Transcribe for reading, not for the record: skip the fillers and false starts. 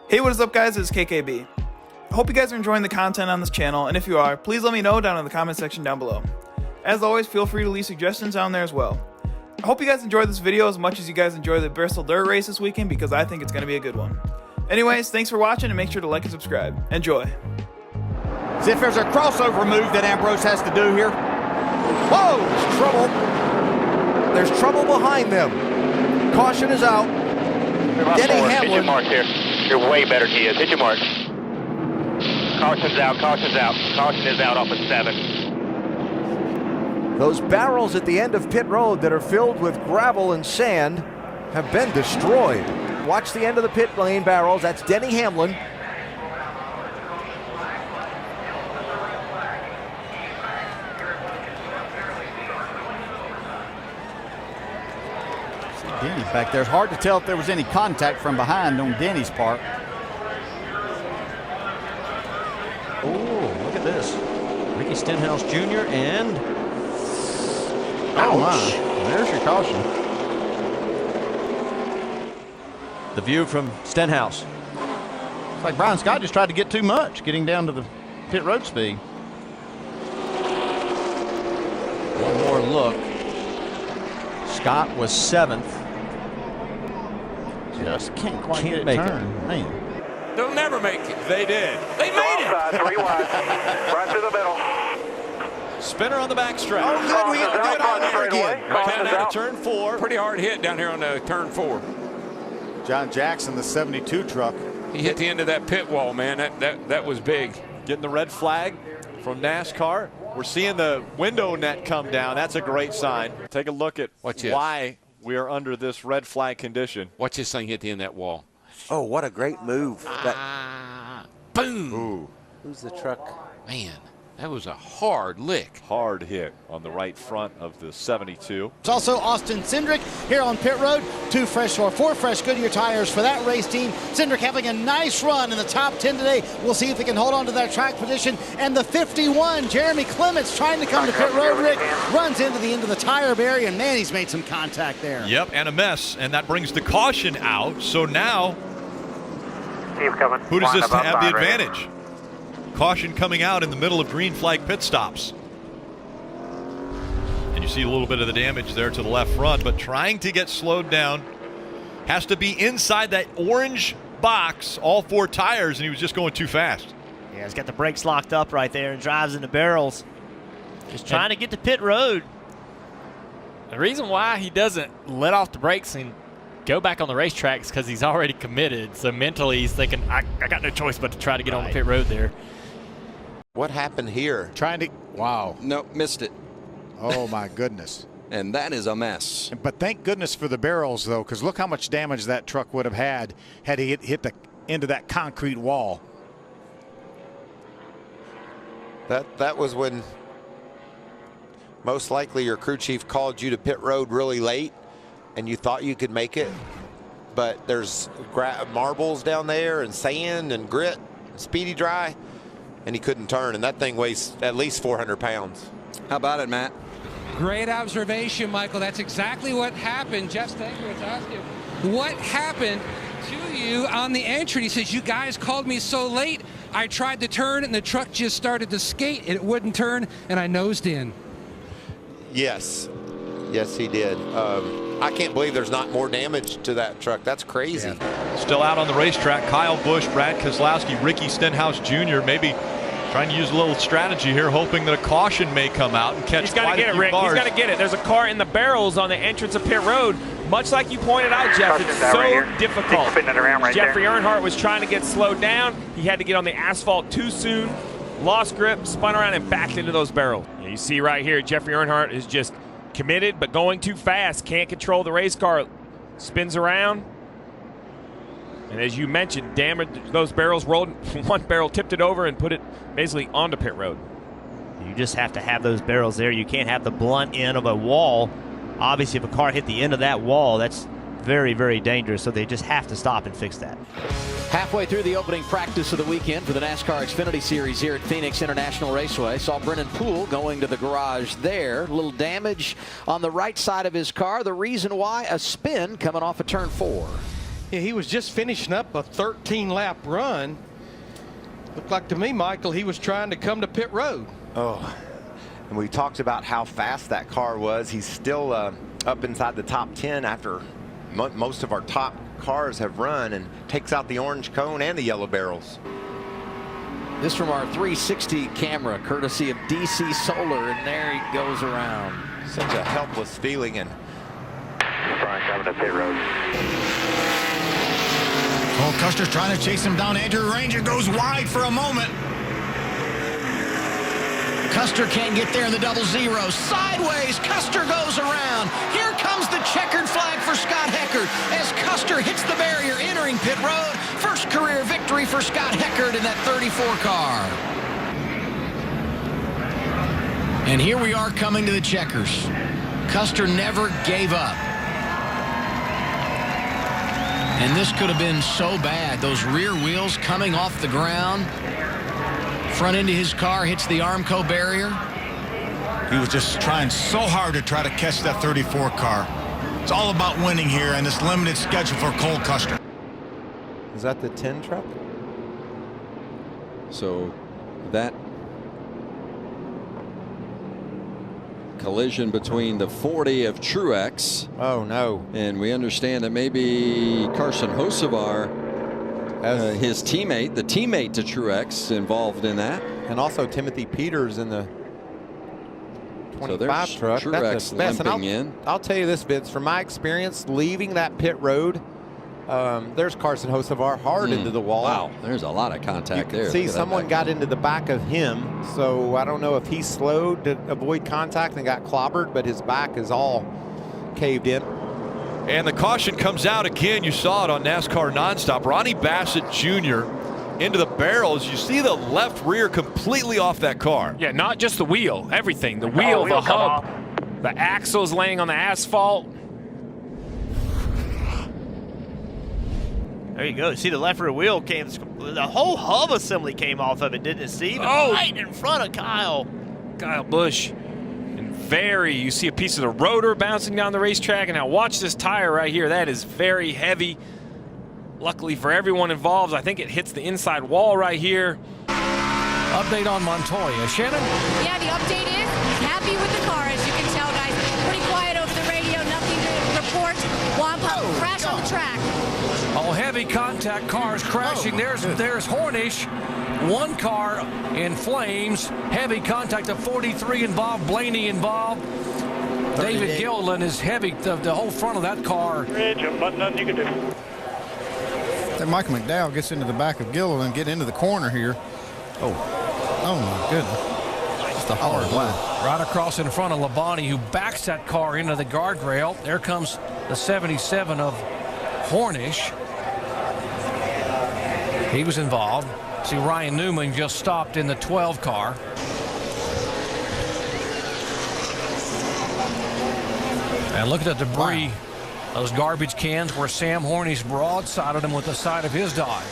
Hey, what is up guys, it's KKB. I hope you guys are enjoying the content on this channel, and if you are, please let me know down in the comment section down below. As always, feel free to leave suggestions down there as well. I hope you guys enjoyed this video as much as you guys enjoy the Bristol Dirt Race this weekend, because I think it's going to be a good one. Anyways, thanks for watching, and make sure to like and subscribe. Enjoy. See if there's a crossover move that Ambrose has to do here. Whoa, there's trouble. There's trouble behind them. Caution is out. Denny Hamlin. Hit your mark here. You're way better than he is. Hit your mark. Caution's out, caution's out. Caution is out off of 7. Those barrels at the end of pit road that are filled with gravel and sand have been destroyed. Watch the end of the pit lane barrels. That's Denny Hamlin. Denny's back there. It's hard to tell if there was any contact from behind on Denny's part. Oh, look at this. Ricky Stenhouse Jr. and... Oh my, there's your caution. The view from Stenhouse. It's like Brian Scott just tried to get too much, getting down to the pit road speed. One more look. Scott was 7th. Just can't quite get it make turned. Man. They'll never make it. They did. They made it. 3 wide. Right through the middle. Spinner on the backstretch. Oh, good. We get to do it all over again. Coming out of turn 4. Pretty hard hit down here on the turn 4. John Jackson, the 72 truck. He hit the end of that pit wall, man. That was big. Getting the red flag from NASCAR. We're seeing the window net come down. That's a great sign. Take a look at why we are under this red flag condition. Watch this thing hit the end of that wall. Oh, what a great move. Boom. Ooh. Who's the truck? Man, that was a hard lick. Hard hit on the right front of the 72. It's also Austin Cindric here on pit road. 4 fresh Goodyear tires for that race team. Cindric having a nice run in the top 10 today. We'll see if he can hold on to that track position. And the 51, Jeremy Clements, trying to come to pit road, Rick, runs into the end of the tire barrier, and man, he's made some contact there. Yep, and a mess, and that brings the caution out. So now, who does this have the advantage? Caution coming out in the middle of green flag pit stops. And you see a little bit of the damage there to the left front, but trying to get slowed down. Has to be inside that orange box, all 4 tires, and he was just going too fast. Yeah, he's got the brakes locked up right there and drives into barrels. Just trying to get to pit road. The reason why he doesn't let off the brakes and go back on the racetrack is because he's already committed. So mentally he's thinking, I got no choice but to try to get on the pit road there. What happened here? Trying to, wow. Nope, missed it. Oh my goodness. And that is a mess. But thank goodness for the barrels though, because look how much damage that truck would have had he hit the end of that concrete wall. That was when most likely your crew chief called you to pit road really late and you thought you could make it, but there's marbles down there and sand and grit, speedy dry, and he couldn't turn, and that thing weighs at least 400 pounds. How about it, Matt? Great observation, Michael. That's exactly what happened. Jeff Stankiewicz asked him, what happened to you on the entry? He says, you guys called me so late. I tried to turn, and the truck just started to skate, and it wouldn't turn, and I nosed in. Yes. Yes, he did. I can't believe there's not more damage to that truck. That's crazy. Yeah. Still out on the racetrack, Kyle Busch, Brad Keselowski, Ricky Stenhouse Jr. maybe trying to use a little strategy here, hoping that a caution may come out and catch. He's got to get it, Rick. He's got to get it. There's a car in the barrels on the entrance of pit road. Much like you pointed out, Jeff, it's so difficult. Jeffrey Earnhardt was trying to get slowed down. He had to get on the asphalt too soon, lost grip, spun around, and backed into those barrels. Yeah, you see right here, Jeffrey Earnhardt is just committed, but going too fast. Can't control the race car. Spins around. And as you mentioned, damaged those barrels, rolled one barrel, tipped it over, and put it basically onto pit road. You just have to have those barrels there. You can't have the blunt end of a wall. Obviously, if a car hit the end of that wall, that's very, very dangerous. So they just have to stop and fix that. Halfway through the opening practice of the weekend for the NASCAR Xfinity Series here at Phoenix International Raceway. Saw Brennan Poole going to the garage there. A little damage on the right side of his car. The reason why, a spin coming off of turn 4. Yeah, he was just finishing up a 13-lap run. Looked like to me, Michael, he was trying to come to pit road. Oh, and we talked about how fast that car was. He's still up inside the top 10 after most of our top cars have run, and takes out the orange cone and the yellow barrels. This from our 360 camera, courtesy of DC Solar, and there he goes around. Such a helpless feeling. And Brian coming to pit road. Cole Custer's trying to chase him down. Andrew Ranger goes wide for a moment. Custer can't get there in the double zero. Sideways, Custer goes around. Here comes the checkered flag for Scott Heckert as Custer hits the barrier entering pit road. First career victory for Scott Heckert in that 34 car. And here we are coming to the checkers. Custer never gave up. And this could have been so bad. Those rear wheels coming off the ground. Front end of his car hits the Armco barrier. He was just trying so hard to try to catch that 34 car. It's all about winning here and this limited schedule for Cole Custer. Is that the 10 truck? So that collision between the 40 of Truex. Oh no. And we understand that maybe Carson Hocevar, his teammate, the teammate to Truex, involved in that. And also Timothy Peters in the 25 so truck. Truex That's the best. limping I'll tell you this, Vince, from my experience leaving that pit road, there's Carson Hocevar hard into the wall. Wow, there's a lot of contact there. See, someone got into the back of him, so I don't know if he slowed to avoid contact and got clobbered, but his back is all caved in. And the caution comes out again. You saw it on NASCAR Nonstop. Ronnie Bassett Jr. into the barrels. You see the left rear completely off that car. Yeah, not just the wheel, everything. The wheel, the hub, the axles laying on the asphalt. There you go. See, the left rear wheel came, the whole hub assembly came off of it, didn't it, Steve? Right in front of Kyle. Kyle Busch. And you see a piece of the rotor bouncing down the racetrack. And now watch this tire right here. That is very heavy. Luckily for everyone involved, I think it hits the inside wall right here. Update on Montoya. Shannon? Yeah, the update is he's happy with the car, as you can tell, guys. Pretty quiet over the radio, nothing to report. Wampa crash on the track. Oh, heavy contact, cars crashing. There's Hornish. One car in flames. Heavy contact of 43 involved. Blaney involved. David Gilliland is heavy. The whole front of that car. Ridge, nothing you can do. That Michael McDowell gets into the back of Gilliland, get into the corner here. Oh my goodness. Just a hard lap. Right across in front of Labonte, who backs that car into the guardrail. There comes the 77 of Hornish. He was involved. See, Ryan Newman just stopped in the 12 car. And look at the debris. Those garbage cans where Sam Hornish broadsided him with the side of his Dodge.